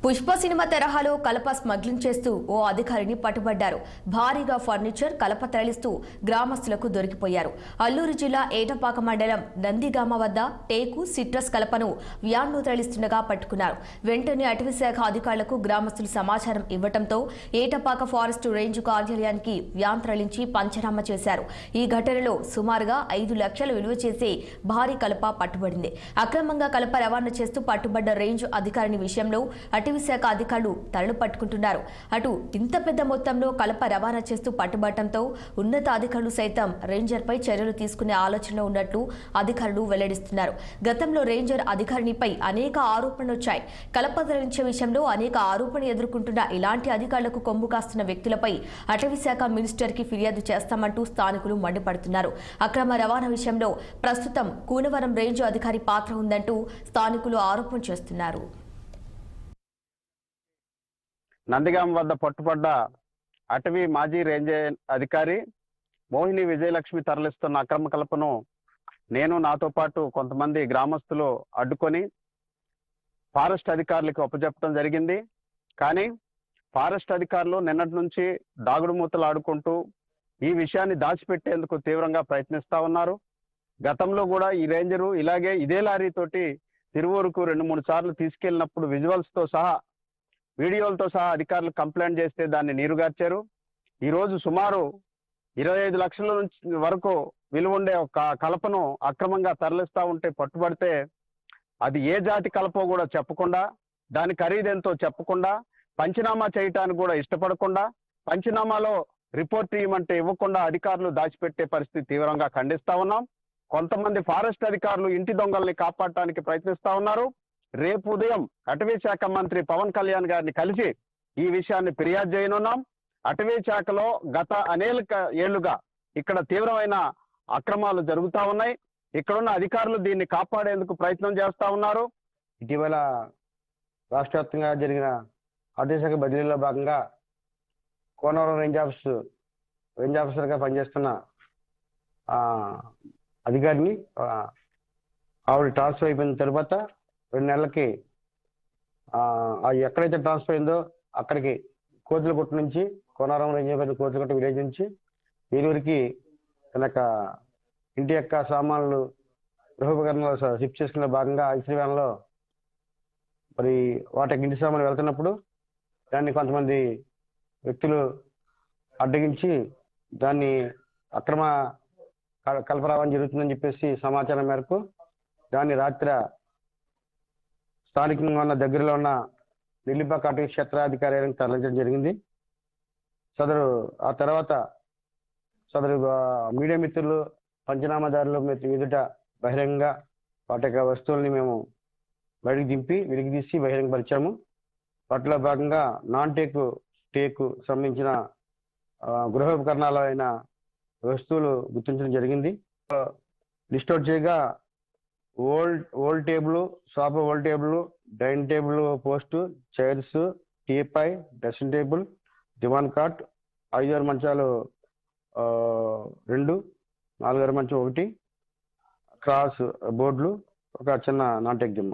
Pushpa cinema తరహాలో కలప smuggling చేస్తూ ఓ అధికారిని పట్టుబడ్డారు. భారీగా ఫర్నిచర్ కలప తరలిస్తూ గ్రామస్తులకు దొరికిపోయారు. అల్లూరు జిల్లా ఏటపాక మండలం నందిగామ వద్ద టేకు సిట్రస్ కలపను వ్యాన్ను తరలిస్తుండగా పట్టుకున్నారు. వెంటనే అటవీశాఖ అధికారులకు గ్రామస్తులు సమాచారం ఇవ్వడంతో ఏటపాక ఫారెస్ట్ రేంజ్ కార్యాలయానికి వ్యాన్ తరలించి పంచనామా చేశారు. ఈ ఘటనలో సుమారుగా 5 లక్షలు విలువ చేసే భారీ కలప పట్టుబడింది. అక్రమంగా కలప రవాణా చేస్తూ పట్టుబడ్డ రేంజ్ అధికారిని విషయంలో అటవీశాఖ అధికారులు తరలు పట్టుకుంటున్నారు. అటు ఇంత పెద్ద మొత్తంలో కలప రవాణా చేస్తూ పట్టుబట్టడంతో ఉన్నత అధికారులు సైతం రేంజర్పై చర్యలు తీసుకునే ఆలోచనలో ఉన్నట్లు అధికారులు వెల్లడిస్తున్నారు. గతంలో రేంజర్ అధికారినిపై అనేక ఆరోపణలు వచ్చాయి. కలప తరలించే విషయంలో అనేక ఆరోపణలు ఎదుర్కొంటున్న ఇలాంటి అధికారులకు కొమ్ము కాస్తున్న వ్యక్తులపై అటవీశాఖ మినిస్టర్కి ఫిర్యాదు చేస్తామంటూ స్థానికులు మండిపడుతున్నారు. అక్రమ రవాణా విషయంలో ప్రస్తుతం కూనవరం రేంజ్ అధికారి పాత్ర ఉందంటూ స్థానికులు ఆరోపణ చేస్తున్నారు. నందిగామ వద్ద పట్టుబడ్డ అటవీ మాజీ రేంజ్ అధికారి మోహిని విజయలక్ష్మి తరలిస్తున్న అక్రమ కలపను నాతో పాటు కొంతమంది గ్రామస్తులు అడ్డుకొని ఫారెస్ట్ అధికారులకు అప్పచెప్పడం జరిగింది. కానీ ఫారెస్ట్ అధికారులు నిన్నటి నుంచి దాగుడు మూతలు ఆడుకుంటూ ఈ విషయాన్ని దాచిపెట్టేందుకు తీవ్రంగా ప్రయత్నిస్తా ఉన్నారు. గతంలో కూడా ఈ రేంజరు ఇలాగే ఇదే లారీతోటి తిరువూరుకు 2-3 సార్లు తీసుకెళ్లినప్పుడు విజువల్స్తో సహా వీడియోలతో సహా అధికారులు కంప్లైంట్ చేస్తే దాన్ని నీరుగార్చారు. ఈరోజు సుమారు 25 లక్షల నుంచి వరకు విలువ ఉండే ఒక కలపను అక్రమంగా తరలిస్తూ ఉంటే పట్టుబడితే అది ఏ జాతి కలపో కూడా చెప్పకుండా, దాని ఖరీదెంతో చెప్పకుండా, పంచనామా చేయటానికి కూడా ఇష్టపడకుండా, పంచనామాలో రిపోర్ట్ ఇవ్వమంటే ఇవ్వకుండా అధికారులు దాచిపెట్టే పరిస్థితి తీవ్రంగా ఖండిస్తా ఉన్నాం. కొంతమంది ఫారెస్ట్ అధికారులు ఇంటి దొంగల్ని కాపాడటానికి ప్రయత్నిస్తా ఉన్నారు. రేపు ఉదయం అటవీ శాఖ మంత్రి పవన్ కళ్యాణ్ గారిని కలిసి ఈ విషయాన్ని ఫిర్యాదు చేయనున్నాం. అటవీ శాఖలో గత అనేక ఏళ్లుగా ఇక్కడ తీవ్రమైన అక్రమాలు జరుగుతూ ఉన్నాయి. ఇక్కడున్న అధికారులు దీన్ని కాపాడేందుకు ప్రయత్నం చేస్తా ఉన్నారు. ఇటీవల రాష్ట్ర వ్యాప్తంగా జరిగిన అటవీ శాఖ బదిలీలో భాగంగా కోనవరం రేంజ్ ఆఫీసర్గా పనిచేస్తున్న అధికారిని ఆవిడ ట్రాన్స్ఫర్ అయిపోయిన తర్వాత 2 నెలలకి ఎక్కడైతే ట్రాన్స్ఫర్ అయిందో అక్కడికి కోతులగుట్ట నుంచి కోనవరం రేంజ్ కోతులగుట్ట విలేజ్ నుంచి ఏలూరికి తన ఇంటి యొక్క సామాన్లు గృహోపకరణాలు షిఫ్ట్ చేసుకునే భాగంగా ఐసీ వ్యాన్లో మరి వాటికి ఇంటి సామాన్లు వెళ్తున్నప్పుడు దాన్ని కొంతమంది వ్యక్తులు అడ్డగించి దాన్ని అక్రమ కలప రవాణా జరుగుతుందని చెప్పేసి సమాచారం మేరకు దాన్ని రాత్రి స్థానికంగా ఉన్న దగ్గరలో ఉన్న నెల్లిపాక అటవీ క్షేత్రాధికార్యాలయానికి తరలించడం జరిగింది. ఆ తర్వాత మీడియా మిత్రులు, పంచనామాదారులు ఎదుట బహిరంగంగా వాటి యొక్క వస్తువుల్ని మేము బయటికి దింపి వెలికి తీసి బహిరంగపరిచాము. వాటిలో భాగంగా టేకు సంబంధించిన గృహోపకరణాలు అయిన వస్తువులు గుర్తించడం జరిగింది. లిస్ట్ అవుట్ చేయగా old table, sofa old table, dining table post, chairs, టీపై, డ్రెస్సింగ్ టేబుల్, దివాన్ కాట్, 5 మంచాలు 2, 4 మంచం 1, క్రాస్ బోర్డులు, ఒక చిన్న నాటెక్ దిమ్మ.